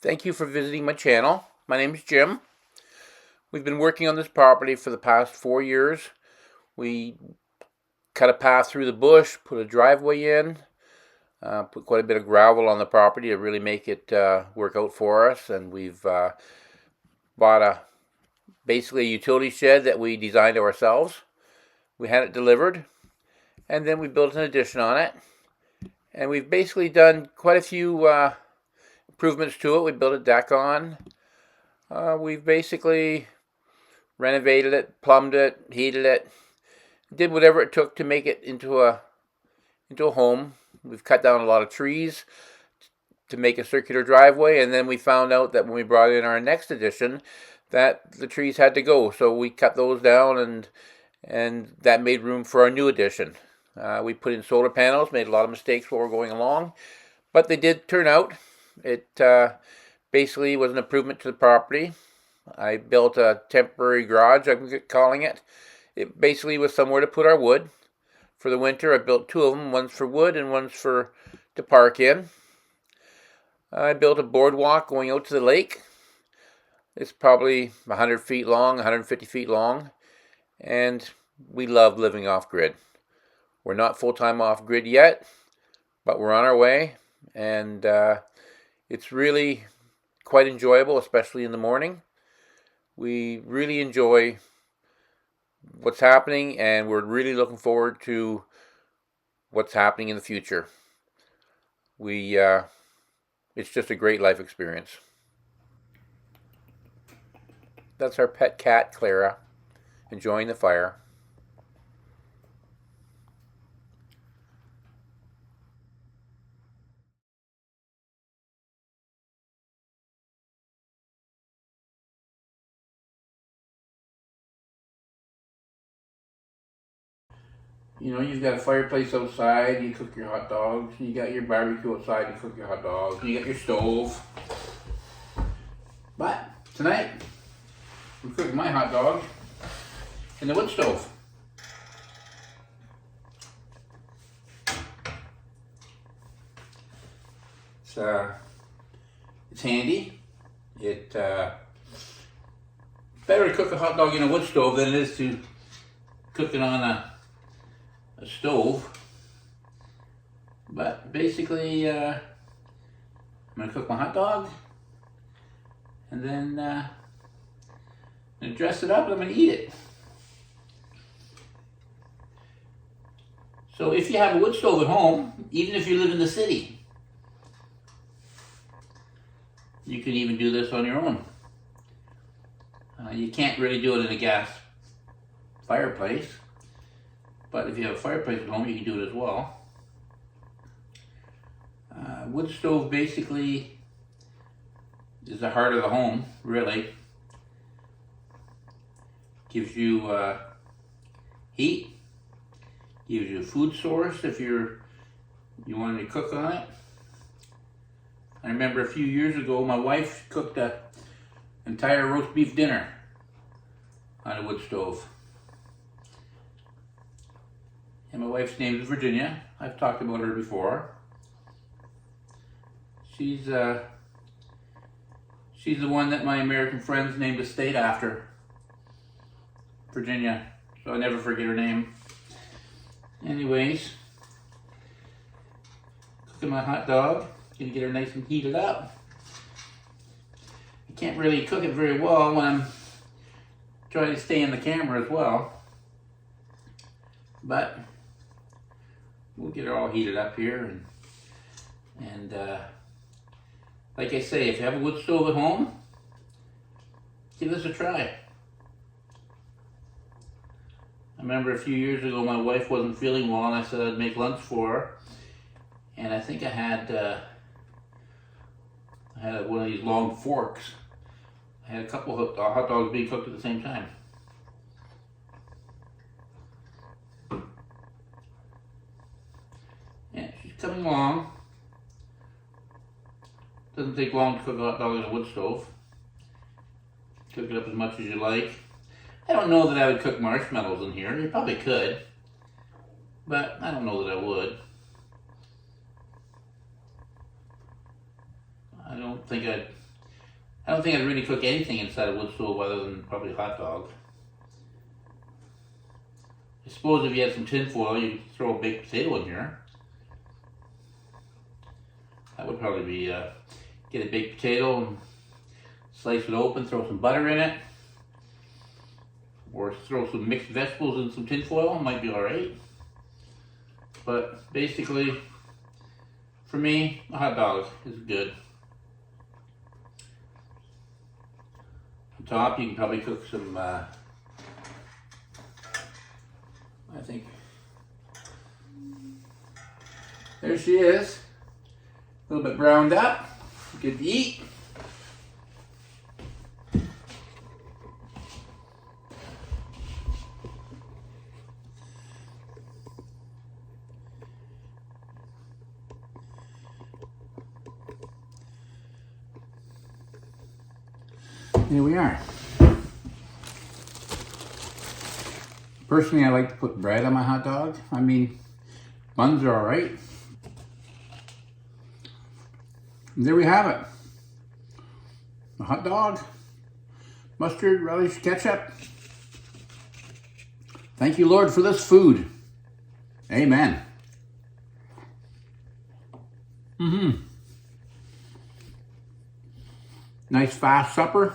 Thank you for visiting my channel. My name is Jim. We've been working on this property for the past 4 years. We cut a path through the bush, put a driveway in, put quite a bit of gravel on the property to really make it work out for us. And we've bought basically a utility shed that we designed ourselves. We had it delivered, and then we built an addition on it. And we've basically done quite a few improvements to it. We built a deck on. We've basically renovated it, plumbed it, heated it, did whatever it took to make it into a home. We've cut down a lot of trees to make a circular driveway, and then we found out that when we brought in our next addition that the trees had to go, so we cut those down, and that made room for our new addition. We put in solar panels, made a lot of mistakes while we're going along, but they did turn out. It basically was an improvement to the property. I built a temporary garage, I'm calling it. It basically was somewhere to put our wood. For the winter, I built two of them. One's for wood and one's to park in. I built a boardwalk going out to the lake. It's probably 100 feet long, 150 feet long, and we love living off-grid. We're not full-time off-grid yet, but we're on our way, and it's really quite enjoyable, especially in the morning. We really enjoy what's happening, and we're really looking forward to what's happening in the future. It's just a great life experience. That's our pet cat, Clara, enjoying the fire. You know, you've got a fireplace outside, you cook your hot dogs, you got your barbecue outside, you cook your hot dogs, you got your stove. But tonight, I'm cooking my hot dog in the wood stove. It's handy. It's better to cook a hot dog in a wood stove than it is to cook it on a stove. But basically, I'm gonna cook my hot dog, and then I'm gonna dress it up and I'm gonna eat it. So if you have a wood stove at home, even if you live in the city, you can even do this on your own. You can't really do it in a gas fireplace, but if you have a fireplace at home, you can do it as well. Wood stove basically is the heart of the home, really. Gives you heat, gives you a food source if you wanted to cook on it. I remember a few years ago, my wife cooked an entire roast beef dinner on a wood stove. And my wife's name is Virginia. I've talked about her before. She's the one that my American friends named a state after. Virginia. So I never forget her name. Anyways, cooking my hot dog. Gonna get her nice and heated up. I can't really cook it very well when I'm trying to stay in the camera as well. But we'll get her all heated up here, and like I say, if you have a wood stove at home, give this a try. I remember a few years ago my wife wasn't feeling well, and I said I'd make lunch for her, and I think I had one of these long forks. I had a couple of hot dogs being cooked at the same time. Yeah, she's coming along. Doesn't take long to cook a hot dog in a wood stove. Cook it up as much as you like. I don't know that I would cook marshmallows in here. You probably could, but I don't know that I would. I don't think I'd I don't think I'd really cook anything inside a wood stove other than probably a hot dog. I suppose if you had some tin foil, you could throw a baked potato in here. That would probably be, get a baked potato and slice it open, throw some butter in it. Or throw some mixed vegetables in some tin foil, might be alright. But basically, for me, a hot dog is good. On top, you can probably cook some, I think, there she is. A little bit browned up, good to eat. Here we are. Personally, I like to put bread on my hot dog. I mean, buns are alright. And there we have it. A hot dog, mustard, relish, ketchup. Thank you, Lord, for this food. Amen. Nice fast supper.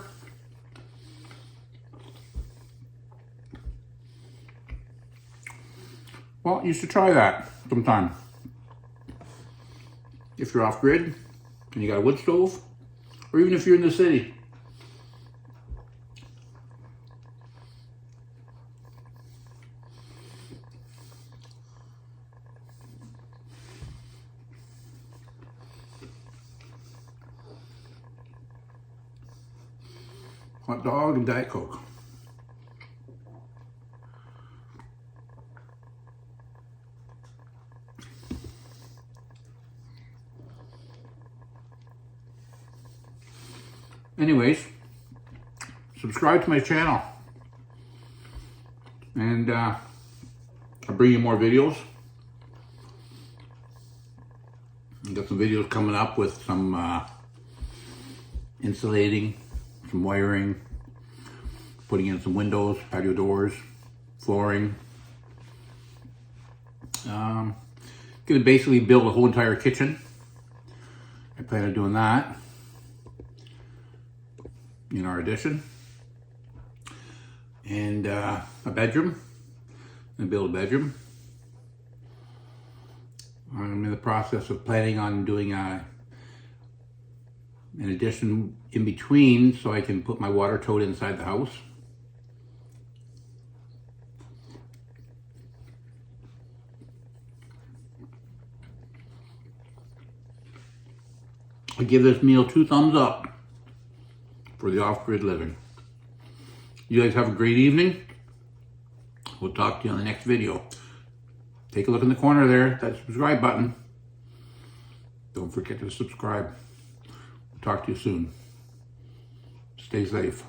Well, you should try that sometime. If you're off grid and you got a wood stove, or even if you're in the city. Hot dog and Diet Coke. Anyways, subscribe to my channel, and I'll bring you more videos. I've got some videos coming up with some insulating, some wiring, putting in some windows, patio doors, flooring. Gonna basically build a whole entire kitchen. I plan on doing that in our addition, and a bedroom. I'm gonna build a bedroom. I'm in the process of planning on doing an addition in between so I can put my water tote inside the house. I give this meal 2 thumbs up for the off-grid living. You guys have a great evening. We'll talk to you on the next video. Take a look in the corner there, that subscribe button. Don't forget to subscribe. We'll talk to you soon. Stay safe.